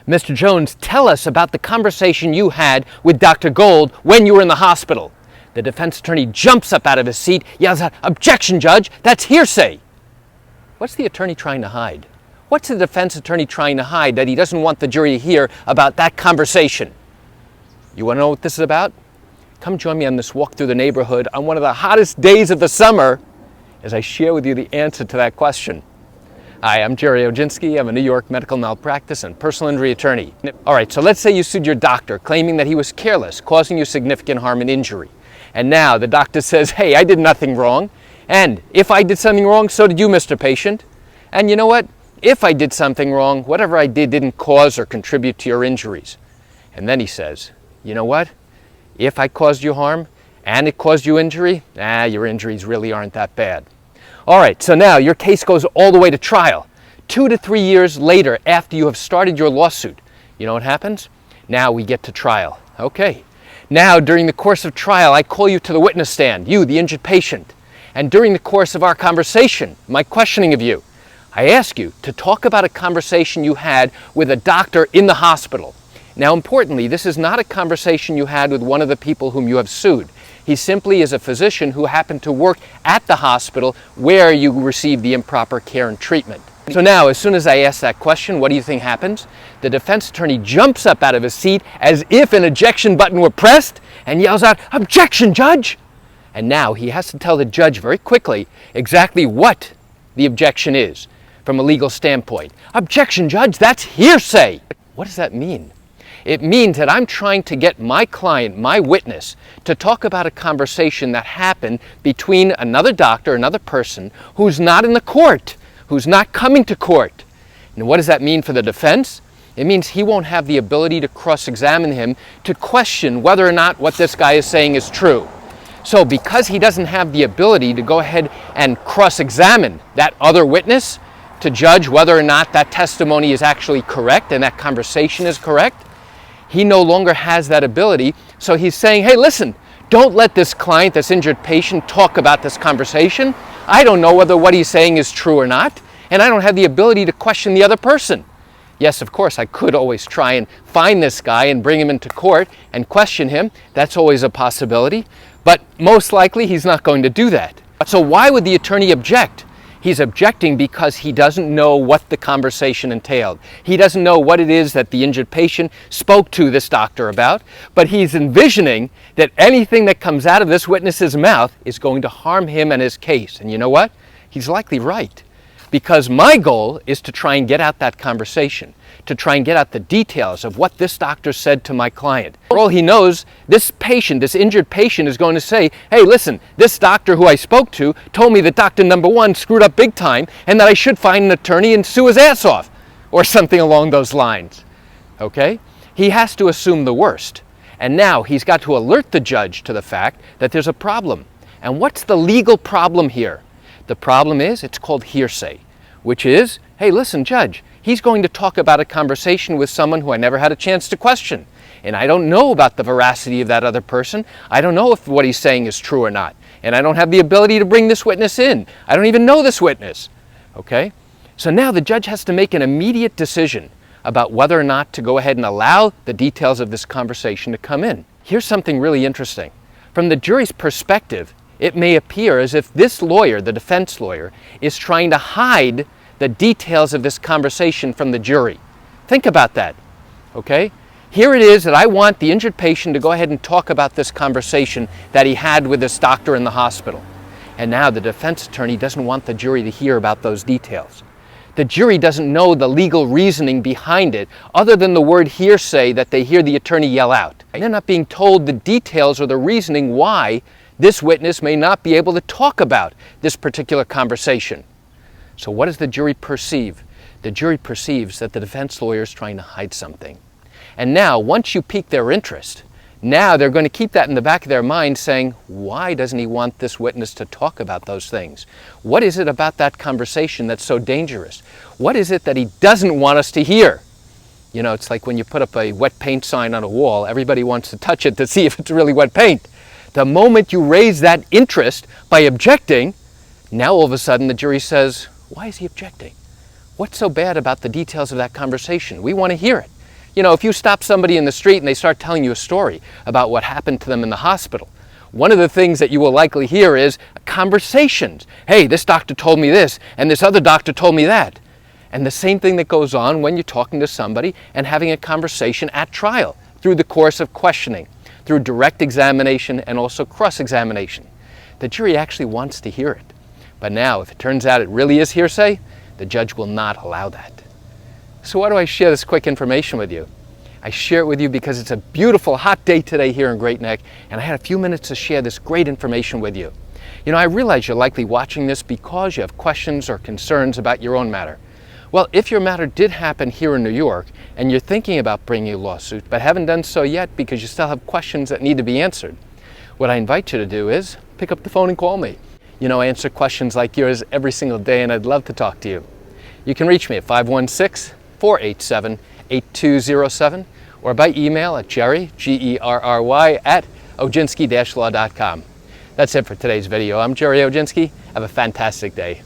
Mr. Jones, tell us about the conversation you had with Dr. Gold when you were in the hospital. The defense attorney jumps up out of his seat, yells out, "Objection, Judge, that's hearsay." What's the attorney trying to hide? What's the defense attorney trying to hide that he doesn't want the jury to hear about that conversation? You want to know what this is about? Come join me on this walk through the neighborhood on one of the hottest days of the summer as I share with you the answer to that question. Hi, I'm Gerry Oginski. I'm a New York medical malpractice and personal injury attorney. All right, so let's say you sued your doctor claiming that he was careless, causing you significant harm and injury. And now the doctor says, hey, I did nothing wrong. And if I did something wrong, so did you, Mr. Patient. And you know what? If I did something wrong, whatever I did didn't cause or contribute to your injuries. And then he says, you know what? If I caused you harm and it caused you injury, your injuries really aren't that bad. All right, so now your case goes all the way to trial. 2 to 3 years later, after you have started your lawsuit, you know what happens? Now we get to trial. Okay. Now, during the course of trial, I call you to the witness stand, you, the injured patient. And during the course of our conversation, my questioning of you, I ask you to talk about a conversation you had with a doctor in the hospital. Now, importantly, this is not a conversation you had with one of the people whom you have sued. He simply is a physician who happened to work at the hospital where you received the improper care and treatment. So now, as soon as I ask that question, what do you think happens? The defense attorney jumps up out of his seat as if an ejection button were pressed and yells out, "Objection, Judge!" And now he has to tell the judge very quickly exactly what the objection is from a legal standpoint. "Objection, Judge, that's hearsay!" What does that mean? It means that I'm trying to get my client, my witness, to talk about a conversation that happened between another doctor, another person, who's not in the court, who's not coming to court. And what does that mean for the defense? It means he won't have the ability to cross-examine him to question whether or not what this guy is saying is true. So because he doesn't have the ability to go ahead and cross-examine that other witness to judge whether or not that testimony is actually correct and that conversation is correct, he no longer has that ability. So he's saying, hey, listen, don't let this client, this injured patient, talk about this conversation. I don't know whether what he's saying is true or not, and I don't have the ability to question the other person. Yes, of course, I could always try and find this guy and bring him into court and question him. That's always a possibility, but most likely he's not going to do that. So why would the attorney object? He's objecting because he doesn't know what the conversation entailed. He doesn't know what it is that the injured patient spoke to this doctor about, but he's envisioning that anything that comes out of this witness's mouth is going to harm him and his case. And you know what? He's likely right. Because my goal is to try and get out that conversation, to try and get out the details of what this doctor said to my client. For all he knows, this patient, this injured patient, is going to say, hey, listen, this doctor who I spoke to told me that Dr. Number One screwed up big time and that I should find an attorney and sue his ass off, or something along those lines. Okay? He has to assume the worst. And now he's got to alert the judge to the fact that there's a problem. And what's the legal problem here? The problem is, it's called hearsay, which is, hey, listen, Judge, he's going to talk about a conversation with someone who I never had a chance to question. And I don't know about the veracity of that other person. I don't know if what he's saying is true or not. And I don't have the ability to bring this witness in. I don't even know this witness. Okay? So now the judge has to make an immediate decision about whether or not to go ahead and allow the details of this conversation to come in. Here's something really interesting. From the jury's perspective, it may appear as if this lawyer, the defense lawyer, is trying to hide the details of this conversation from the jury. Think about that, okay? Here it is that I want the injured patient to go ahead and talk about this conversation that he had with this doctor in the hospital. And now the defense attorney doesn't want the jury to hear about those details. The jury doesn't know the legal reasoning behind it other than the word hearsay that they hear the attorney yell out. And they're not being told the details or the reasoning why this witness may not be able to talk about this particular conversation. So what does the jury perceive? The jury perceives that the defense lawyer is trying to hide something. And now, once you pique their interest, now they're going to keep that in the back of their mind saying, why doesn't he want this witness to talk about those things? What is it about that conversation that's so dangerous? What is it that he doesn't want us to hear? You know, it's like when you put up a wet paint sign on a wall, everybody wants to touch it to see if it's really wet paint. The moment you raise that interest by objecting, now all of a sudden the jury says, why is he objecting? What's so bad about the details of that conversation? We want to hear it. You know, if you stop somebody in the street and they start telling you a story about what happened to them in the hospital, one of the things that you will likely hear is conversations. Hey, this doctor told me this, and this other doctor told me that. And the same thing that goes on when you're talking to somebody and having a conversation at trial through the course of questioning, through direct examination and also cross-examination. The jury actually wants to hear it. But now, if it turns out it really is hearsay, the judge will not allow that. So why do I share this quick information with you? I share it with you because it's a beautiful hot day today here in Great Neck, and I had a few minutes to share this great information with you. You know, I realize you're likely watching this because you have questions or concerns about your own matter. Well, if your matter did happen here in New York and you're thinking about bringing a lawsuit but haven't done so yet because you still have questions that need to be answered, what I invite you to do is pick up the phone and call me. You know, I answer questions like yours every single day, and I'd love to talk to you. You can reach me at 516-487-8207 or by email at Gerry, Gerry, at Oginski-law.com. That's it for today's video. I'm Gerry Oginski. Have a fantastic day.